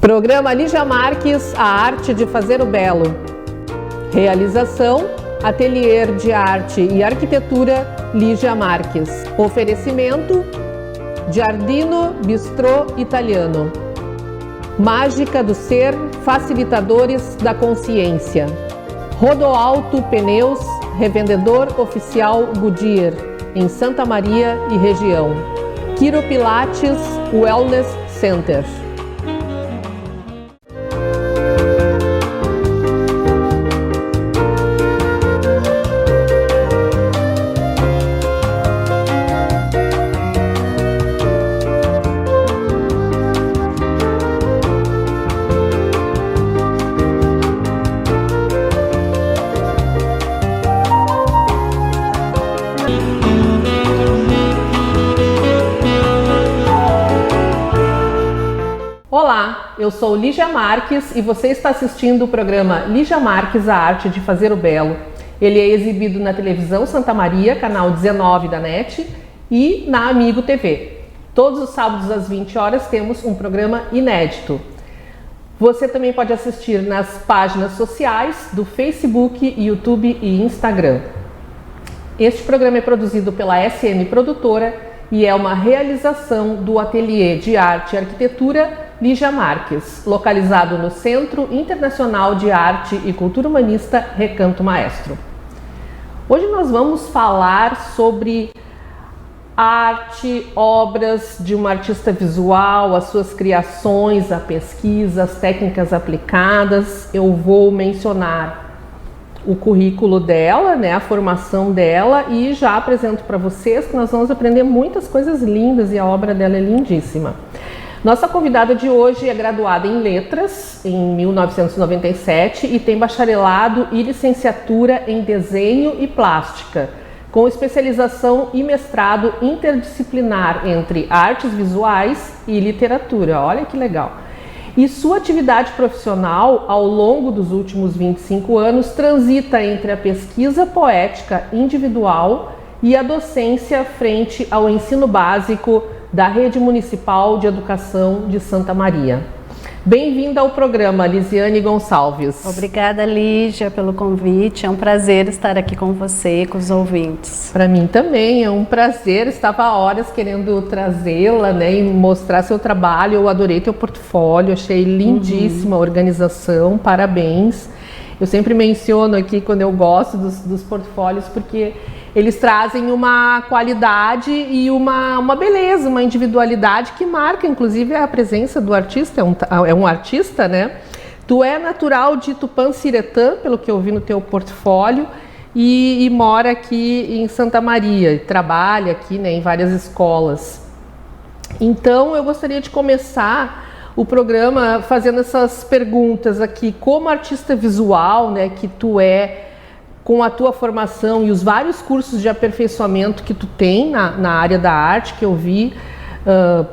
Programa Lígia Marques, a arte de fazer o belo. Realização, Ateliê de Arte e Arquitetura Lígia Marques. Oferecimento, Giardino Bistrô Italiano. Mágica do Ser, facilitadores da consciência. Rodoalto Pneus, revendedor oficial Goodyear, em Santa Maria e região. Quiro Pilates Wellness Center. Olá, eu sou Lígia Marques e você está assistindo o programa Lígia Marques, a arte de fazer o belo. Ele é exibido na televisão Santa Maria, canal 19 da NET e na Amigo TV. Todos os sábados às 20 horas temos um programa inédito. Você também pode assistir nas páginas sociais do Facebook, YouTube e Instagram. Este programa é produzido pela SM Produtora e é uma realização do Ateliê de Arte e Arquitetura Lígia Marques, localizado no Centro Internacional de Arte e Cultura Humanista Recanto Maestro. Hoje nós vamos falar sobre arte, obras de uma artista visual, as suas criações, a pesquisa, as técnicas aplicadas. Eu vou mencionar o currículo dela, né, a formação dela, e já apresento para vocês que nós vamos aprender muitas coisas lindas e a obra dela é lindíssima. Nossa convidada de hoje é graduada em Letras em 1997 e tem bacharelado e licenciatura em Desenho e Plástica, com especialização e mestrado interdisciplinar entre artes visuais e literatura. Olha que legal! E sua atividade profissional, ao longo dos últimos 25 anos, transita entre a pesquisa poética individual e a docência frente ao ensino básico da Rede Municipal de Educação de Santa Maria. Bem-vinda ao programa, Lisiane Gonçalves. Obrigada, Lígia, pelo convite. É um prazer estar aqui com você e com os ouvintes. Para mim também é um prazer. Estava há horas querendo trazê-la, né, e mostrar seu trabalho. Eu adorei teu portfólio, achei lindíssima a organização. Parabéns. Eu sempre menciono aqui quando eu gosto dos portfólios, porque eles trazem uma qualidade e uma beleza, uma individualidade que marca, inclusive, a presença do artista. É um artista, né? Tu é natural de Tupanciretã, pelo que eu vi no teu portfólio, e mora aqui em Santa Maria, e trabalha aqui, né, em várias escolas. Então, eu gostaria de começar o programa fazendo essas perguntas aqui. Como artista visual, né, que tu é, com a tua formação e os vários cursos de aperfeiçoamento que tu tem na área da arte, que eu vi,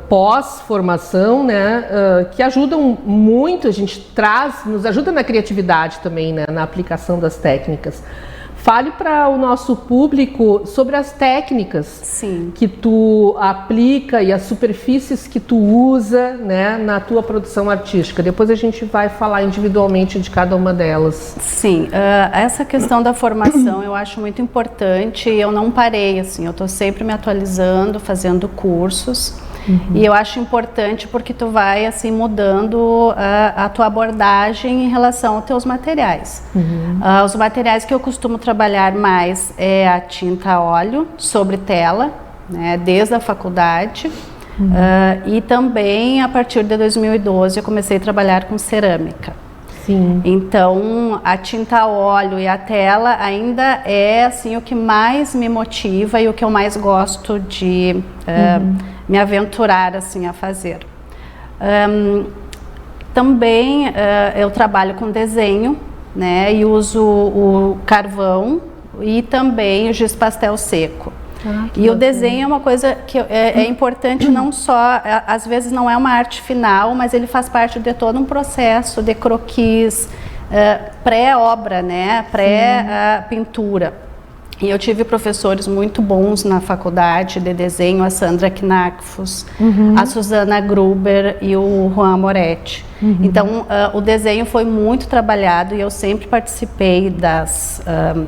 pós-formação, né, que ajudam muito, nos ajuda na criatividade também, né, na aplicação das técnicas. Fale para o nosso público sobre as técnicas Sim. que tu aplica e as superfícies que tu usa, né, na tua produção artística. Depois a gente vai falar individualmente de cada uma delas. Sim, essa questão da formação eu acho muito importante. Eu não parei, assim, eu estou sempre me atualizando, fazendo cursos. E eu acho importante porque tu vai, assim, mudando a tua abordagem em relação aos teus materiais. Os materiais que eu costumo trabalhar mais é a tinta a óleo sobre tela, né, desde a faculdade. E também, a partir de 2012, eu comecei a trabalhar com cerâmica. Sim. Então, a tinta a óleo e a tela ainda é, assim, o que mais me motiva e o que eu mais gosto de me aventurar, assim, a fazer. Também eu trabalho com desenho, né, e uso o carvão e também o giz pastel seco. E o desenho é uma coisa que é importante, não só, às vezes não é uma arte final, mas ele faz parte de todo um processo de croquis, pré-obra, né, pré-pintura. E eu tive professores muito bons na faculdade de desenho, a Sandra Knackfus, a Susana Gruber e o Juan Moretti. Então, o desenho foi muito trabalhado e eu sempre participei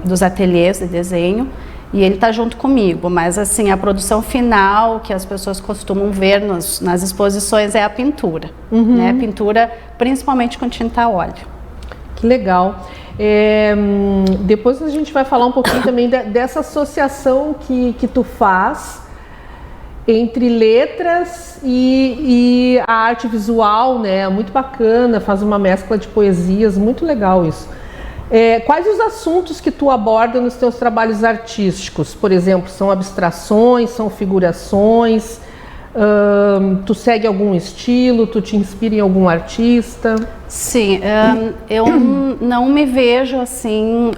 dos ateliês de desenho e ele está junto comigo. Mas, assim, a produção final que as pessoas costumam ver nas exposições é a pintura, né? A pintura principalmente com tinta a óleo. Que legal. Depois a gente vai falar um pouquinho também dessa associação que tu faz entre letras e a arte visual, né? Muito bacana, faz uma mescla de poesias, muito legal isso. Quais os assuntos que tu aborda nos teus trabalhos artísticos? Por exemplo, são abstrações, são figurações? Tu segue algum estilo? Tu te inspira em algum artista? Sim, eu não me vejo assim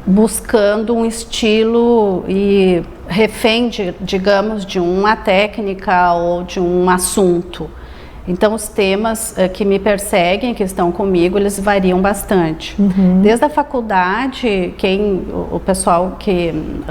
buscando um estilo e refém, digamos, de uma técnica ou de um assunto. Então, os temas que me perseguem, que estão comigo, eles variam bastante. Desde a faculdade, o pessoal,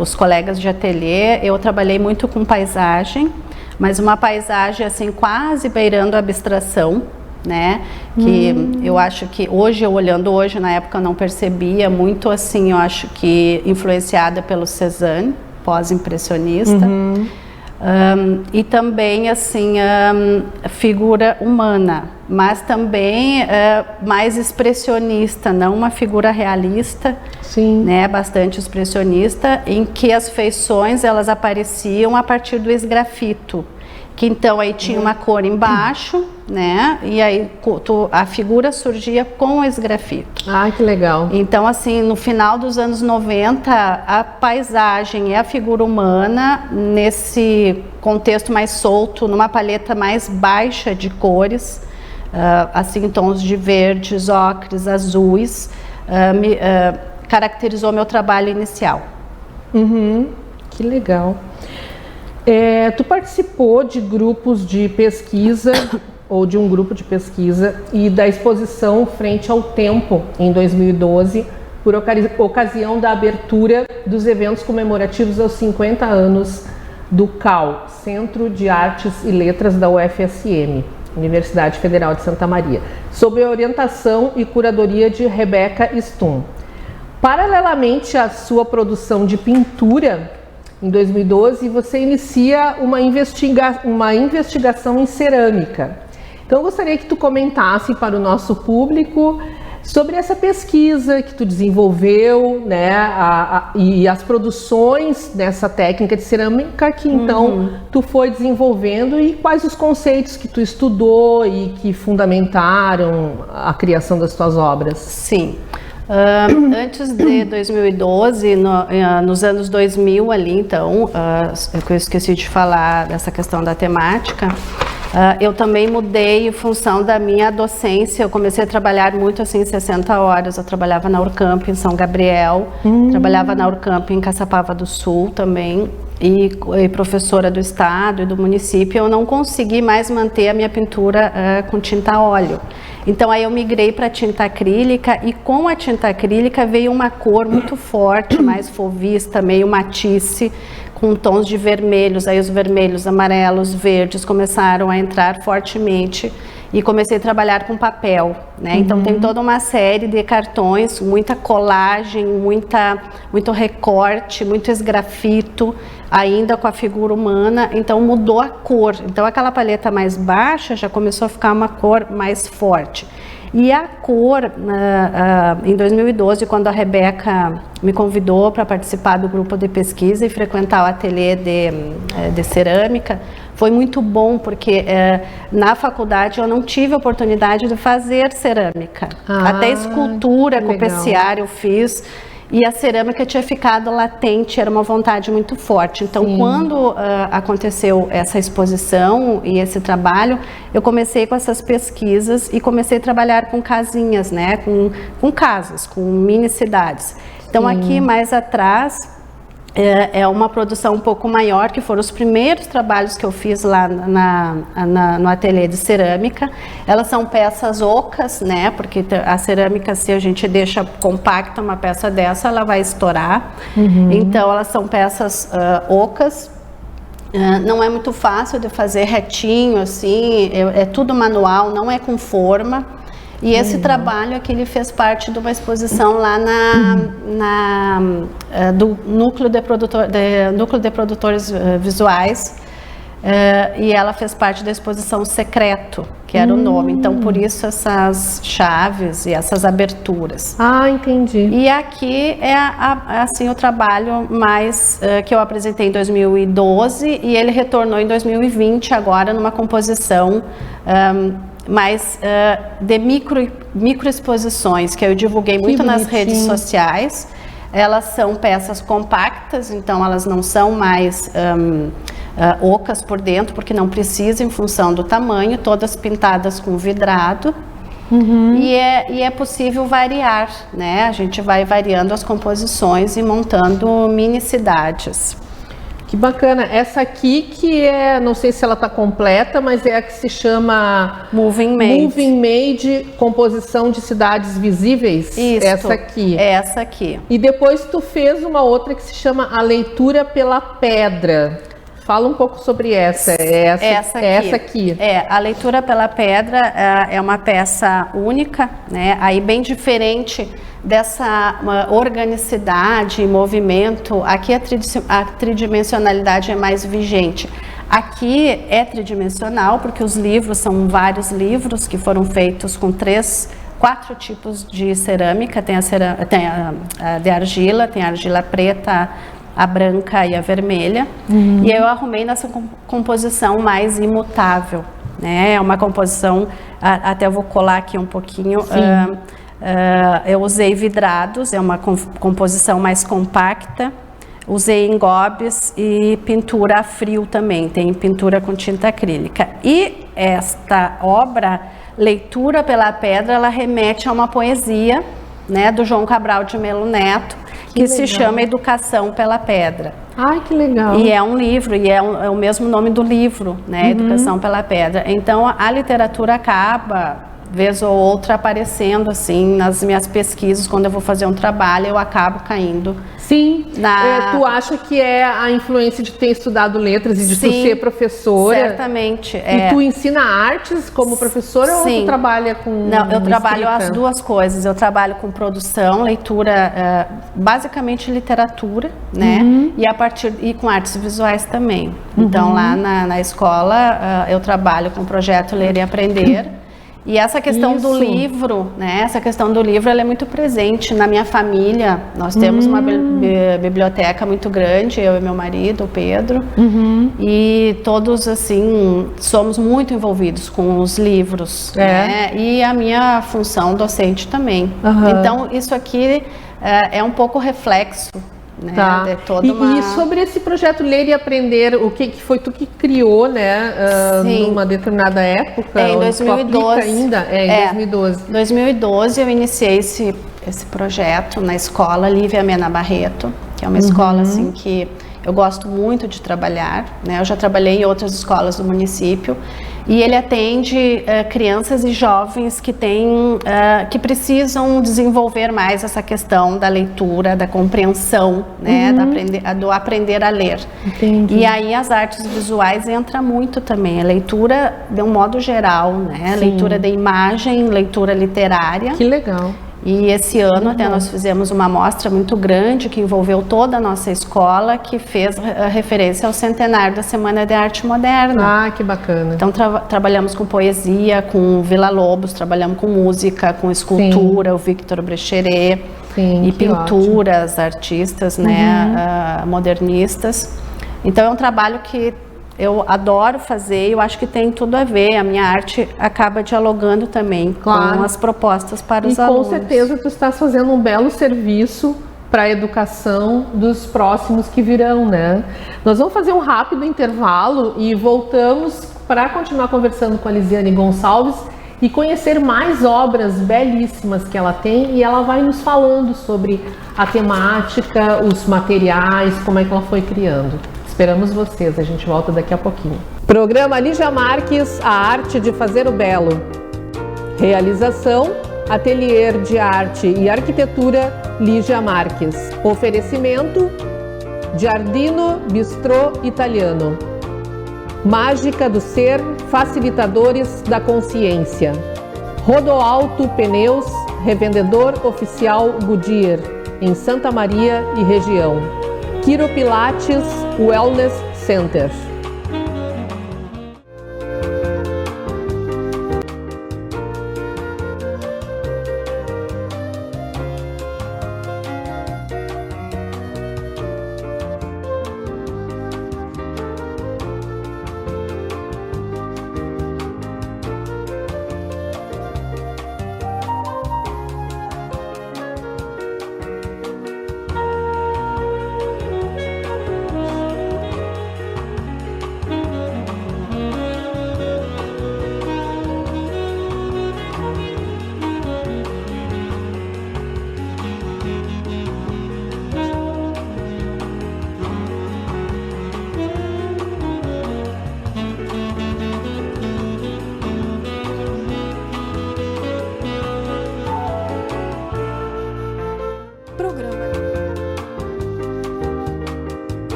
os colegas de ateliê, eu trabalhei muito com paisagem, mas uma paisagem assim quase beirando a abstração, né? Que eu acho que hoje, olhando hoje, na época eu não percebia, muito assim, eu acho que influenciada pelo Cézanne, pós-impressionista. E também assim figura humana, mas também mais expressionista, não uma figura realista. Sim. Né, bastante expressionista, em que as feições elas apareciam a partir do esgrafito, que então aí tinha uma cor embaixo, né, e aí a figura surgia com o esgrafito. Ah, que legal. Então, assim, no final dos anos 90, a paisagem e a figura humana, nesse contexto mais solto, numa paleta mais baixa de cores, assim, tons de verdes, ocres, azuis, caracterizou meu trabalho inicial. Que legal. Tu participou de grupos de pesquisa ou de um grupo de pesquisa e da exposição Frente ao Tempo em 2012 por ocasião da abertura dos eventos comemorativos aos 50 anos do CAL, Centro de Artes e Letras da UFSM, Universidade Federal de Santa Maria, sob a orientação e curadoria de Rebeca Stum. Paralelamente à sua produção de pintura, em 2012, você inicia uma investigação em cerâmica. Então, eu gostaria que tu comentasse para o nosso público sobre essa pesquisa que tu desenvolveu, né, e as produções nessa técnica de cerâmica que então tu foi desenvolvendo e quais os conceitos que tu estudou e que fundamentaram a criação das tuas obras. Sim. Antes de 2012, nos anos 2000 ali, então, eu esqueci de falar dessa questão da temática, eu também mudei em função da minha docência. Eu comecei a trabalhar muito assim, 60 horas, eu trabalhava na Urcamp em São Gabriel, trabalhava na Urcamp em Caçapava do Sul também, e professora do estado e do município. Eu não consegui mais manter a minha pintura com tinta a óleo. Então aí eu migrei para tinta acrílica e com a tinta acrílica veio uma cor muito forte, mais fauvista, meio matisse, com tons de vermelhos. Aí os vermelhos, amarelos, verdes começaram a entrar fortemente e comecei a trabalhar com papel, né? Então tem toda uma série de cartões, muita colagem, muito recorte, muito esgrafito, ainda com a figura humana, então mudou a cor. Então aquela paleta mais baixa já começou a ficar uma cor mais forte. E a cor, em 2012, quando a Rebeca me convidou para participar do grupo de pesquisa e frequentar o ateliê de cerâmica, foi muito bom, porque na faculdade eu não tive a oportunidade de fazer cerâmica. Até escultura com peciário eu fiz. E a cerâmica tinha ficado latente, era uma vontade muito forte. Então, quando aconteceu essa exposição e esse trabalho, eu comecei com essas pesquisas e comecei a trabalhar com casinhas, né? Com casas, com mini cidades. Então, aqui mais atrás, é uma produção um pouco maior, que foram os primeiros trabalhos que eu fiz lá no ateliê de cerâmica. Elas são peças ocas, né? Porque a cerâmica, se a gente deixa compacta uma peça dessa, ela vai estourar. Então, elas são peças ocas. Não é muito fácil de fazer retinho, assim, é tudo manual, não é com forma. E esse trabalho aqui, ele fez parte de uma exposição lá do Núcleo de Produtores Visuais, e ela fez parte da exposição Secreto, que era o nome. Então, por isso essas chaves e essas aberturas. Ah, entendi. E aqui é assim, o trabalho mais que eu apresentei em 2012, e ele retornou em 2020 agora numa composição mais de microexposições, que eu divulguei muito nas redes sociais. Elas são peças compactas, então elas não são mais ocas por dentro, porque não precisa em função do tamanho, todas pintadas com vidrado. E é possível variar, né? A gente vai variando as composições e montando mini cidades. Que bacana. Essa aqui que é, não sei se ela está completa, mas é a que se chama Moving Made. Moving Made, composição de cidades visíveis. Isso. Essa aqui. Essa aqui. E depois tu fez uma outra que se chama A Leitura pela Pedra. Fala um pouco sobre essa. Essa aqui. A Leitura pela Pedra é uma peça única, né? Aí bem diferente dessa organicidade e movimento. Aqui a tridimensionalidade é mais vigente. Aqui é tridimensional porque os livros são vários livros que foram feitos com 4 tipos de cerâmica. Tem a de argila, tem a argila preta, a branca e a vermelha. E eu arrumei nessa composição mais imutável, né? É uma composição, até eu vou colar aqui um pouquinho. Eu usei vidrados, é uma composição mais compacta. Usei engobes e pintura a frio também, tem pintura com tinta acrílica. E esta obra, Leitura pela Pedra, ela remete a uma poesia, né, do João Cabral de Melo Neto, que se chama Educação pela Pedra. Ai, que legal. E é um livro, e é o mesmo nome do livro, né, Educação pela Pedra. Então, a literatura acaba, vez ou outra, aparecendo, assim, nas minhas pesquisas. Quando eu vou fazer um trabalho, eu acabo caindo. Sim. Tu acha que é a influência de ter estudado letras e de tu ser professora? Certamente. E tu ensina artes como professora ou tu trabalha com Não, eu trabalho escrita? as duas coisas. Eu trabalho com produção, leitura, basicamente literatura, né? E com artes visuais também. Então, lá na escola, eu trabalho com o projeto Ler e Aprender. E essa questão do livro, né? Essa questão do livro, ela é muito presente na minha família. Nós temos uma biblioteca muito grande, eu e meu marido, o Pedro. E todos, assim, somos muito envolvidos com os livros, né? E a minha função docente também. Então, isso aqui é um pouco reflexo, né? Tá. E sobre esse projeto Ler e Aprender, o que foi tu que criou, né? Numa determinada época? Em 2012 ainda? Em 2012. Em 2012 eu iniciei esse projeto na escola Lívia Mena Barreto, que é uma escola assim que eu gosto muito de trabalhar, né? Eu já trabalhei em outras escolas do município e ele atende crianças e jovens que que precisam desenvolver mais essa questão da leitura, da compreensão, né? Do aprender a ler. Entendi. E aí as artes visuais entra muito também, a leitura de um modo geral, né? Leitura de imagem, leitura literária. Que legal. E esse ano até nós fizemos uma mostra muito grande que envolveu toda a nossa escola, que fez referência ao centenário da Semana de Arte Moderna. Ah, que bacana. Então trabalhamos com poesia, com Vila Lobos, trabalhamos com música, com escultura, o Victor Brecheret, e pinturas, artistas, né, modernistas. Então é um trabalho que eu adoro fazer, eu acho que tem tudo a ver. A minha arte acaba dialogando também com as propostas para os alunos. E com certeza tu estás fazendo um belo serviço para a educação dos próximos que virão, né? Nós vamos fazer um rápido intervalo e voltamos para continuar conversando com a Lisiane Gonçalves e conhecer mais obras belíssimas que ela tem, e ela vai nos falando sobre a temática, os materiais, como é que ela foi criando. Esperamos vocês, a gente volta daqui a pouquinho. Programa Lígia Marques, a arte de fazer o belo. Realização, Ateliê de Arte e Arquitetura Lígia Marques. Oferecimento, Giardino Bistrô Italiano. Mágica do Ser, facilitadores da consciência. Rodoalto Pneus, revendedor oficial Goodyear, em Santa Maria e região. Quiro Pilates Wellness Center.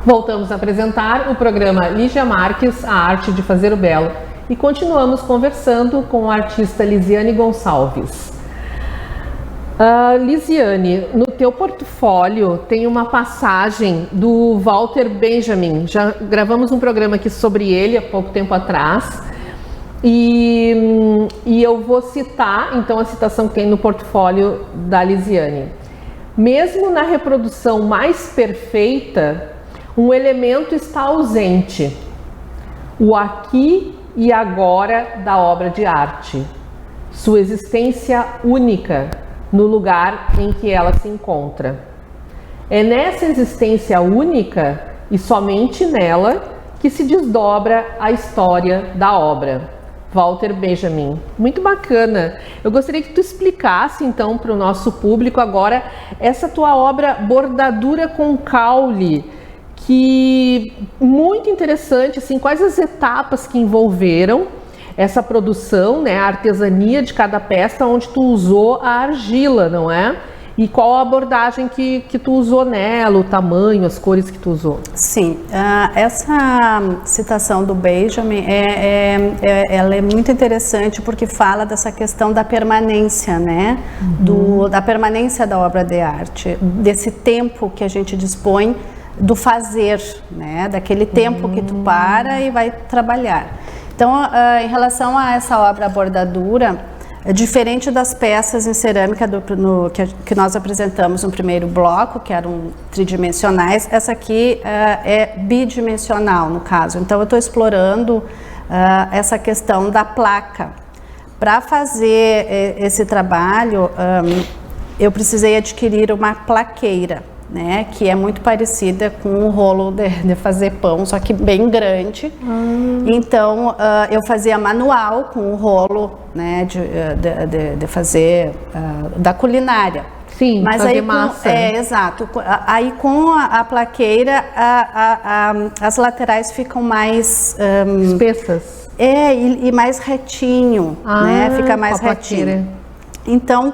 Voltamos a apresentar o programa Lígia Marques, a arte de fazer o belo, e continuamos conversando com a artista Lisiane Gonçalves. Lisiane, no teu portfólio tem uma passagem do Walter Benjamin. Já gravamos um programa aqui sobre ele há pouco tempo atrás, e eu vou citar então a citação que tem no portfólio da Lisiane. Mesmo na reprodução mais perfeita, um elemento está ausente: o aqui e agora da obra de arte, sua existência única no lugar em que ela se encontra. É nessa existência única e somente nela que se desdobra a história da obra. Walter Benjamin. Muito bacana. Eu gostaria que tu explicasse então para o nosso público agora essa tua obra Bordadura com Caule, que muito interessante, assim, quais as etapas que envolveram essa produção, né, a artesania de cada peça, onde tu usou a argila, não é? E qual a abordagem que tu usou nela, o tamanho, as cores que tu usou? Sim, essa citação do Benjamin, ela é muito interessante porque fala dessa questão da permanência, né? Da permanência da obra de arte, desse tempo que a gente dispõe do fazer, né? Daquele tempo que tu para e vai trabalhar. Então, em relação a essa obra bordadura, diferente das peças em cerâmica que nós apresentamos no primeiro bloco, que eram tridimensionais, essa aqui é bidimensional, no caso. Então, eu estou explorando essa questão da placa. Para fazer esse trabalho, eu precisei adquirir uma plaqueira, né, que é muito parecida com o rolo de fazer pão, só que bem grande. Então, eu fazia manual com o rolo, né, de fazer da culinária. Sim, mas fazer aí massa. Exato. Aí com a plaqueira, as laterais ficam mais espessas. E mais retinho, né? Fica mais retinho. Então,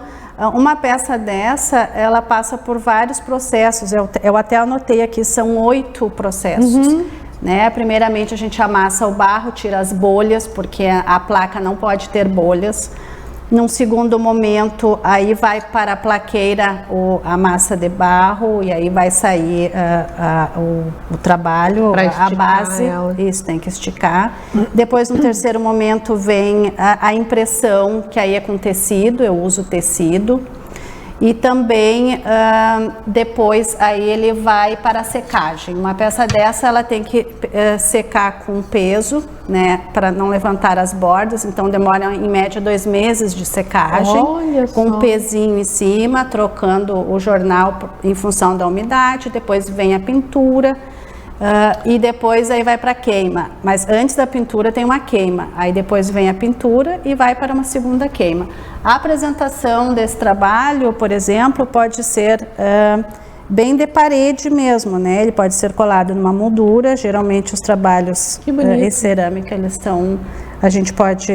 uma peça dessa, ela passa por vários processos. Eu até anotei aqui, são 8 processos. Né? Primeiramente, a gente amassa o barro, tira as bolhas, porque a placa não pode ter bolhas. Num segundo momento, aí vai para a plaqueira a massa de barro, e aí vai sair o trabalho, a base. Isso, tem que esticar. Depois, no terceiro momento, vem a impressão, que aí é com tecido, eu uso tecido. E também depois aí ele vai para a secagem. Uma peça dessa ela tem que secar com peso, né, para não levantar as bordas. Então demora em média 2 meses de secagem. Olha com só. um pezinho em cima, trocando o jornal em função da umidade. Depois vem a pintura. E depois aí vai para queima, mas antes da pintura tem uma queima, aí depois vem a pintura e vai para uma segunda queima. A apresentação desse trabalho, por exemplo, pode ser bem de parede mesmo, né? Ele pode ser colado numa moldura, geralmente os trabalhos em cerâmica, a gente pode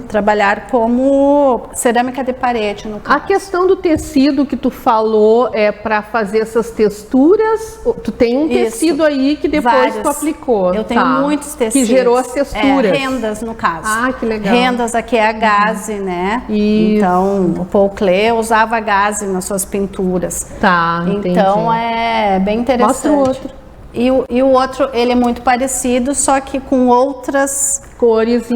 trabalhar como cerâmica de parede, no caso. A questão do tecido que tu falou é para fazer essas texturas? Tu tem um tecido aí que depois tu aplicou. Eu tenho muitos tecidos. Que gerou as texturas. Rendas, no caso. Ah, que legal. Rendas, aqui é a gaze, né? Isso. Então, o Paul Klee usava gaze nas suas pinturas. Tá, entendi. Então, é bem interessante. Mostra o outro. E o outro, ele é muito parecido, só que com outras cores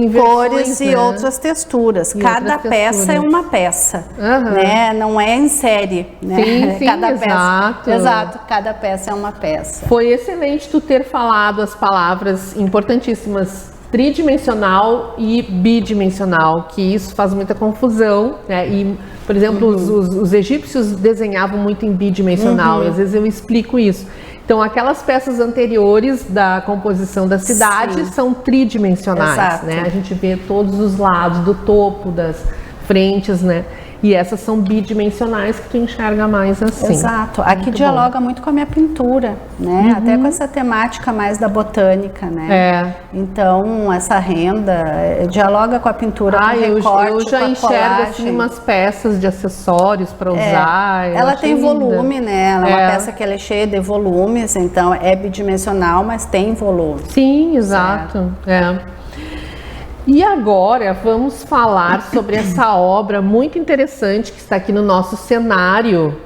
e outras texturas. Cada peça é uma peça, né? Não é em série, né? Sim, cada exato. Exato, cada peça é uma peça. Foi excelente tu ter falado as palavras importantíssimas, tridimensional e bidimensional, que isso faz muita confusão, né? E, por exemplo, os egípcios desenhavam muito em bidimensional, e às vezes eu explico isso. Então, aquelas peças anteriores da composição da cidade são tridimensionais, exato, né? A gente vê todos os lados do topo, das frentes, né? E essas são bidimensionais que tu enxerga mais assim. Exato. Aqui muito dialoga muito com a minha pintura, né? Até com essa temática mais da botânica, né? Então, essa renda dialoga com a pintura, com o recorte, eu já enxergo assim umas peças de acessórios para usar. Ela tem volume, né? Ela é uma peça que ela é cheia de volumes, então é bidimensional, mas tem volume. Sim, exato. E agora vamos falar sobre essa obra muito interessante que está aqui no nosso cenário,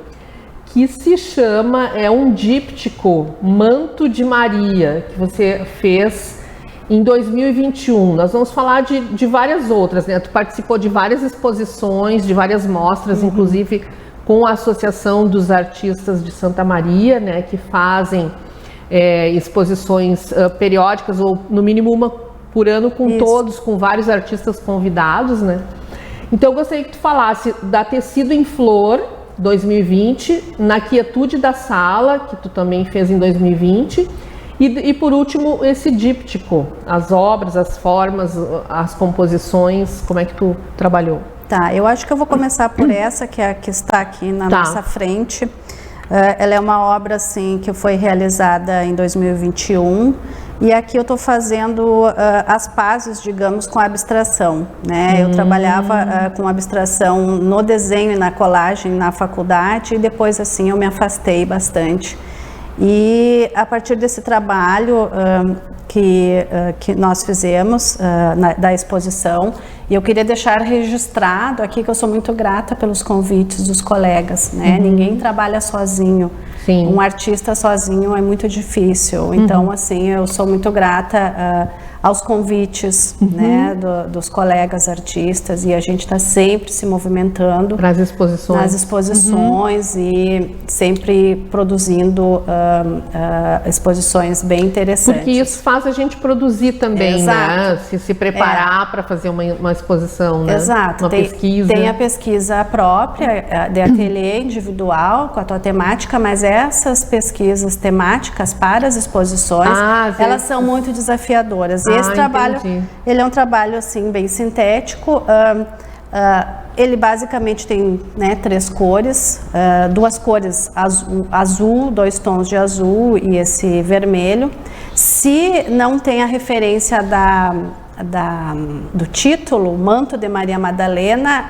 que se chama, um díptico, Manto de Maria, que você fez em 2021. Nós vamos falar de várias outras, né? Tu participou de várias exposições, de várias mostras, inclusive com a Associação dos Artistas de Santa Maria, né? Que fazem exposições periódicas, ou no mínimo uma por ano, com todos, com vários artistas convidados, né? Então eu gostaria que tu falasse da Tecido em Flor 2020, Na Quietude da Sala, que tu também fez em 2020, e por último esse díptico, as obras, as formas, as composições, como é que tu trabalhou? Tá, eu acho que eu vou começar por essa, que é a que está aqui na nossa frente. Ela é uma obra assim que foi realizada em 2021. E aqui eu estou fazendo as pazes, digamos, com a abstração, né? Eu trabalhava com abstração no desenho e na colagem na faculdade, e depois assim eu me afastei bastante. E a partir desse trabalho que nós fizemos da exposição, e eu queria deixar registrado aqui que eu sou muito grata pelos convites dos colegas, né? Ninguém trabalha sozinho. Sim. Um artista sozinho é muito difícil. Então, assim, eu sou muito grata aos convites, né, dos colegas artistas, e a gente está sempre se movimentando para as exposições. Nas exposições e sempre produzindo exposições bem interessantes. Porque isso faz a gente produzir também, né? Se preparar para fazer uma exposição, né? Exato. Uma pesquisa. Tem a pesquisa própria de ateliê individual com a tua temática, mas essas pesquisas temáticas para as exposições, elas são muito desafiadoras. E esse trabalho, ele é um trabalho assim bem sintético. Ele basicamente tem, né, 3 cores, 2 cores azul, 2 tons de azul e esse vermelho. Se não tem a referência do título, Manto de Maria Madalena,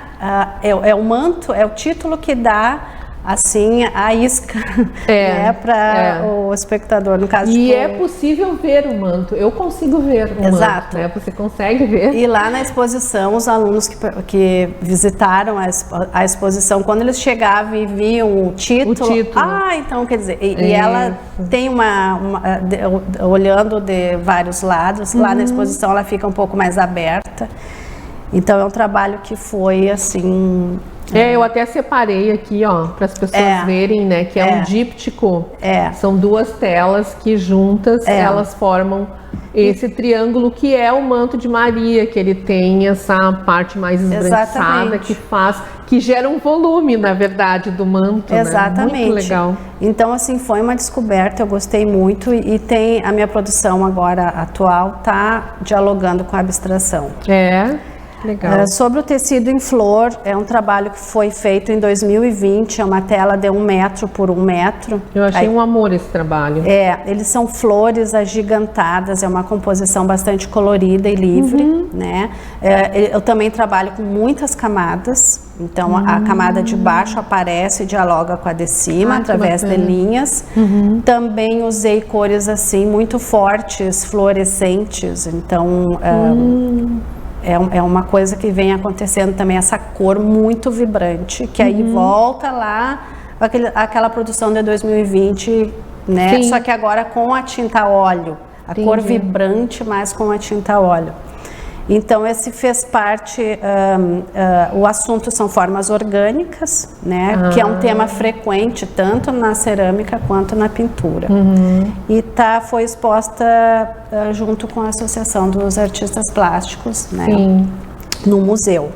é o manto, é o título que dá assim a isca, né, para o espectador, no caso. E é possível ver o manto, eu consigo ver o manto, né? Você consegue ver. E lá na exposição, os alunos que visitaram a exposição, quando eles chegavam e viam o título, então quer dizer, e ela tem olhando de vários lados, lá na exposição ela fica um pouco mais aberta. Então é um trabalho que foi assim Eu até separei aqui, ó, para as pessoas verem, né, que é um díptico. São duas telas que juntas elas formam esse triângulo que é o manto de Maria, que ele tem essa parte mais esbranquiçada que gera um volume, na verdade, do manto. Exatamente. Né? Muito legal. Então, assim, foi uma descoberta, eu gostei muito e tem a minha produção agora atual tá dialogando com a abstração. Legal. Sobre o tecido em flor, é um trabalho que foi feito em 2020, é uma tela de 1 metro por 1 metro. Eu achei um amor esse trabalho. Eles são flores agigantadas, é uma composição bastante colorida e livre, né? Eu também trabalho com muitas camadas, então a camada de baixo aparece e dialoga com a de cima, através de linhas. Também usei cores assim, muito fortes, fluorescentes, então... É uma coisa que vem acontecendo também, essa cor muito vibrante, que aí volta lá aquela produção de 2020, né? Sim. Só que agora com a tinta óleo, a cor vibrante, mas com a tinta óleo. Então, esse fez parte, o assunto são formas orgânicas, né? Que é um tema frequente tanto na cerâmica quanto na pintura. E foi exposta junto com a Associação dos Artistas Plásticos, né? No museu,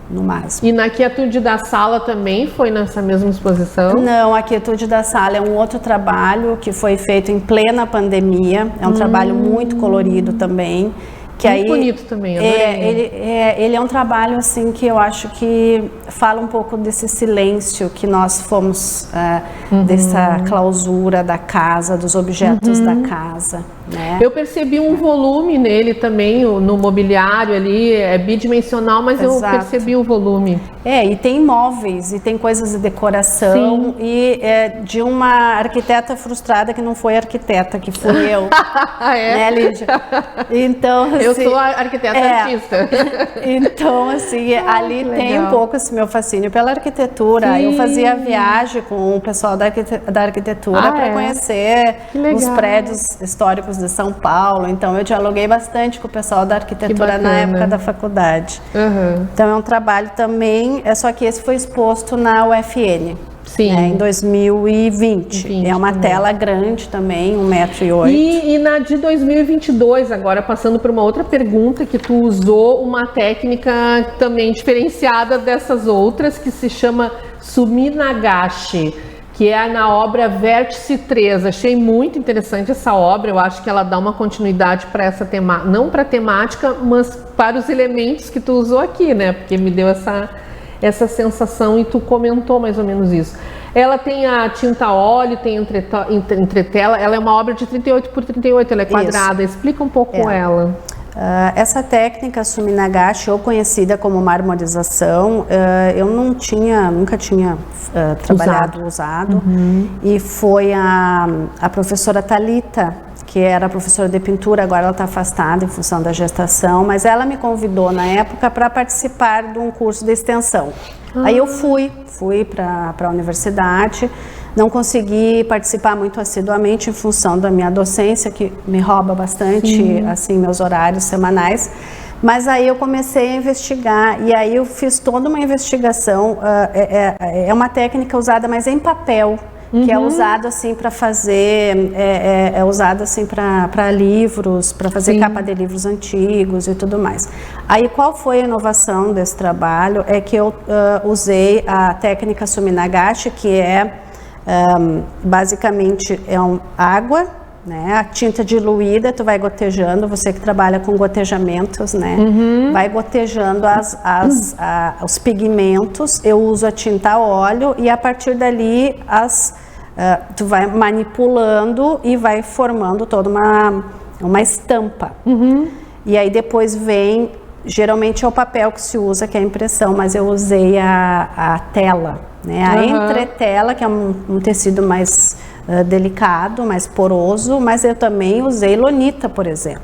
no MASP. E na Quietude da Sala também foi nessa mesma exposição? Não, a Quietude da Sala é um outro trabalho que foi feito em plena pandemia, é um trabalho muito colorido também. Que muito bonito também, ele é um trabalho assim que eu acho que fala um pouco desse silêncio que nós fomos, dessa clausura da casa, dos objetos da casa, né? Eu percebi um volume nele também, no mobiliário ali, é bidimensional, mas eu percebi o volume. E tem móveis, e tem coisas de decoração, e de uma arquiteta frustrada que não foi arquiteta, que fui eu. Né, Lídia? Então, assim, eu sou a arquiteta artista. Então, assim, ali tem um pouco esse meu fascínio pela arquitetura. Eu fazia viagem com o pessoal da arquitetura para conhecer os prédios históricos de São Paulo. Então, eu dialoguei bastante com o pessoal da arquitetura na época da faculdade. Então, é um trabalho também, só que esse foi exposto na UFN. Né, em 2020. É uma tela grande também, 1,8 m. E na de 2022, agora passando por uma outra pergunta, que tu usou uma técnica também diferenciada dessas outras, que se chama Suminagashi, que é na obra Vértice 3. Achei muito interessante essa obra, eu acho que ela dá uma continuidade para essa temática, não para a temática, mas para os elementos que tu usou aqui, né? Porque me deu essa sensação e tu comentou mais ou menos isso. Ela tem a tinta óleo, tem entretela, ela é uma obra de 38 por 38, ela é quadrada. Explica um pouco ela. Essa técnica Suminagashi, ou conhecida como marmorização, eu nunca tinha usado. E foi a professora Thalita, que era professora de pintura, agora ela está afastada em função da gestação, mas ela me convidou na época para participar de um curso de extensão. Aí eu fui para a universidade, não consegui participar muito assiduamente em função da minha docência, que me rouba bastante assim, meus horários semanais, mas aí eu comecei a investigar, e aí eu fiz toda uma investigação, é uma técnica usada mais em papel, que é usado assim para fazer, é usado assim para livros, para fazer capa de livros antigos e tudo mais. Aí qual foi a inovação desse trabalho? É que eu usei a técnica Suminagashi, que é basicamente água, né? A tinta diluída, tu vai gotejando, você que trabalha com gotejamentos, né? Vai gotejando os pigmentos. Eu uso a tinta óleo e a partir dali tu vai manipulando e vai formando toda uma estampa. E aí depois vem, geralmente é o papel que se usa, que é a impressão, mas eu usei a tela, né? A entretela, que é um tecido mais delicado, mais poroso, mas eu também usei lonita, por exemplo.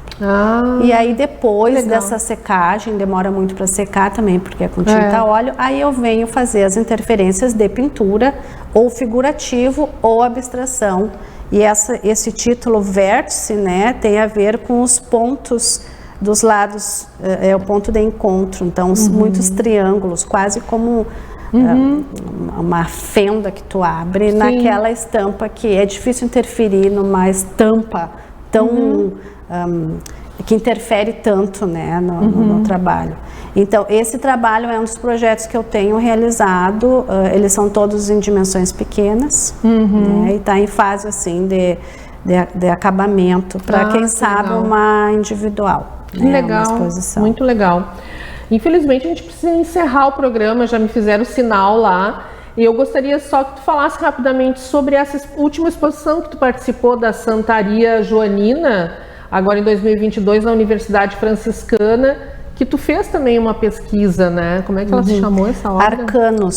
E aí depois dessa secagem, demora muito para secar também, porque é com tinta óleo, aí eu venho fazer as interferências de pintura, ou figurativo, ou abstração. E esse título Vértice, né, tem a ver com os pontos dos lados, é o ponto de encontro, então muitos triângulos, quase como uma fenda que tu abre Sim. naquela estampa que é difícil interferir numa estampa tão que interfere tanto, né, no trabalho. Então esse trabalho é um dos projetos que eu tenho realizado. Eles são todos em dimensões pequenas, né, e está em fase assim de acabamento para quem sabe legal. Uma individual, né, Legal, uma exposição. muito legal. Infelizmente a gente precisa encerrar o programa, já me fizeram o sinal lá, e eu gostaria só que tu falasse rapidamente sobre essa última exposição que tu participou da Santaria Joanina, agora em 2022 na Universidade Franciscana, que tu fez também uma pesquisa, né? Como é que ela se chamou essa obra? Arcanos.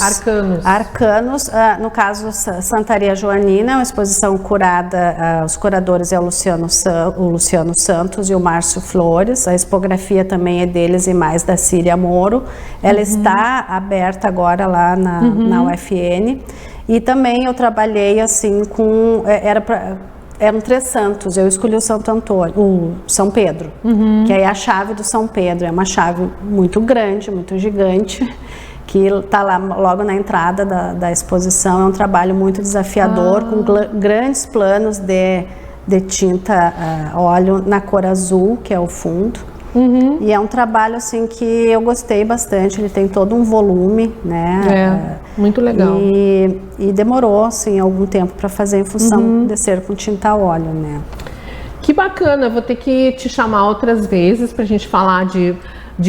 Arcanos, no caso Santaria Joanina, é uma exposição curada, os curadores é o Luciano Santos e o Márcio Flores. A expografia também é deles e mais da Círia Moro. Ela está aberta agora lá na UFN. E também eu trabalhei assim com... Eram 3 santos, eu escolhi o São Pedro, que é a chave do São Pedro, é uma chave muito grande, muito gigante, que está lá logo na entrada da exposição. É um trabalho muito desafiador, com grandes planos de tinta óleo na cor azul, que é o fundo. E é um trabalho assim que eu gostei bastante, ele tem todo um volume, né? Muito legal. E demorou assim algum tempo para fazer em função de ser com tinta a óleo, né? Que bacana, vou ter que te chamar outras vezes para a gente falar de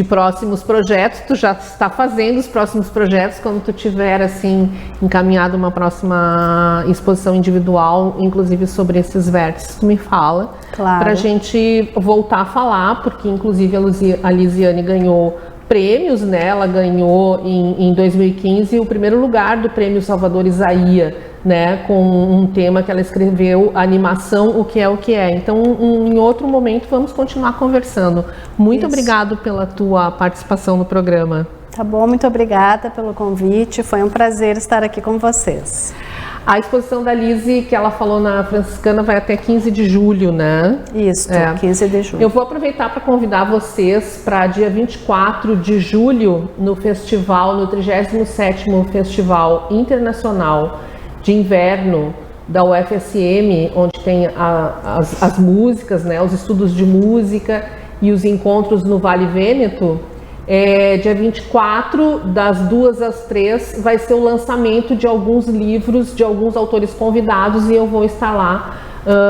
próximos projetos. Tu já está fazendo os próximos projetos, quando tu tiver assim encaminhado uma próxima exposição individual, inclusive sobre esses vértices, tu me fala, claro, para a gente voltar a falar, porque inclusive a Lisiane ganhou prêmios, né? Ela ganhou em 2015 o primeiro lugar do Prêmio Salvador Isaia, né? Com um tema que ela escreveu, animação, o que é. Então, em outro momento, vamos continuar conversando. Muito obrigado pela tua participação no programa. Tá bom, muito obrigada pelo convite. Foi um prazer estar aqui com vocês. A exposição da Lise, que ela falou na Franciscana, vai até 15 de julho, né? Isso, 15 de julho. Eu vou aproveitar para convidar vocês para dia 24 de julho, no 37º Festival Internacional de Inverno da UFSM, onde tem as músicas, né? Os estudos de música e os encontros no Vale Vêneto. Dia 24, das 2 às 3, vai ser o lançamento de alguns livros de alguns autores convidados, e eu vou estar lá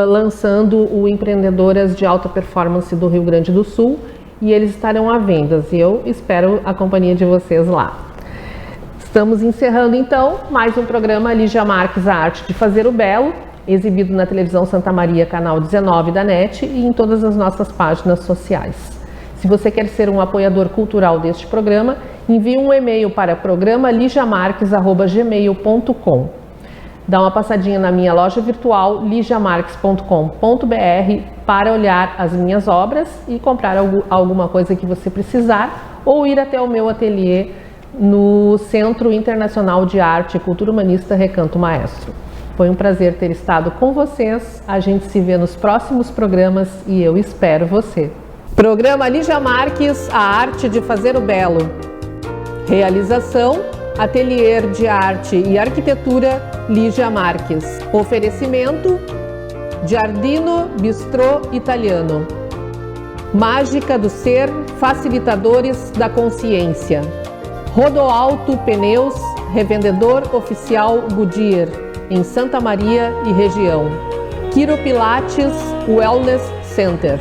lançando o Empreendedoras de Alta Performance do Rio Grande do Sul, e eles estarão à venda. E eu espero a companhia de vocês lá. Estamos encerrando então mais um programa Lígia Marques, a Arte de Fazer o Belo, exibido na televisão Santa Maria, canal 19 da NET, e em todas as nossas páginas sociais. Se você quer ser um apoiador cultural deste programa, envie um e-mail para programa ligiamarques@gmail.com. Dá uma passadinha na minha loja virtual ligiamarques.com.br para olhar as minhas obras e comprar alguma coisa que você precisar, ou ir até o meu ateliê no Centro Internacional de Arte e Cultura Humanista Recanto Maestro. Foi um prazer ter estado com vocês. A gente se vê nos próximos programas e eu espero você. Programa Lígia Marques, a Arte de Fazer o Belo. Realização, Ateliê de Arte e Arquitetura Lígia Marques. Oferecimento, Giardino Bistrô Italiano. Mágica do Ser, facilitadores da consciência. Rodoalto Pneus, revendedor oficial Goodyear, em Santa Maria e região. Quiro Pilates Wellness Center.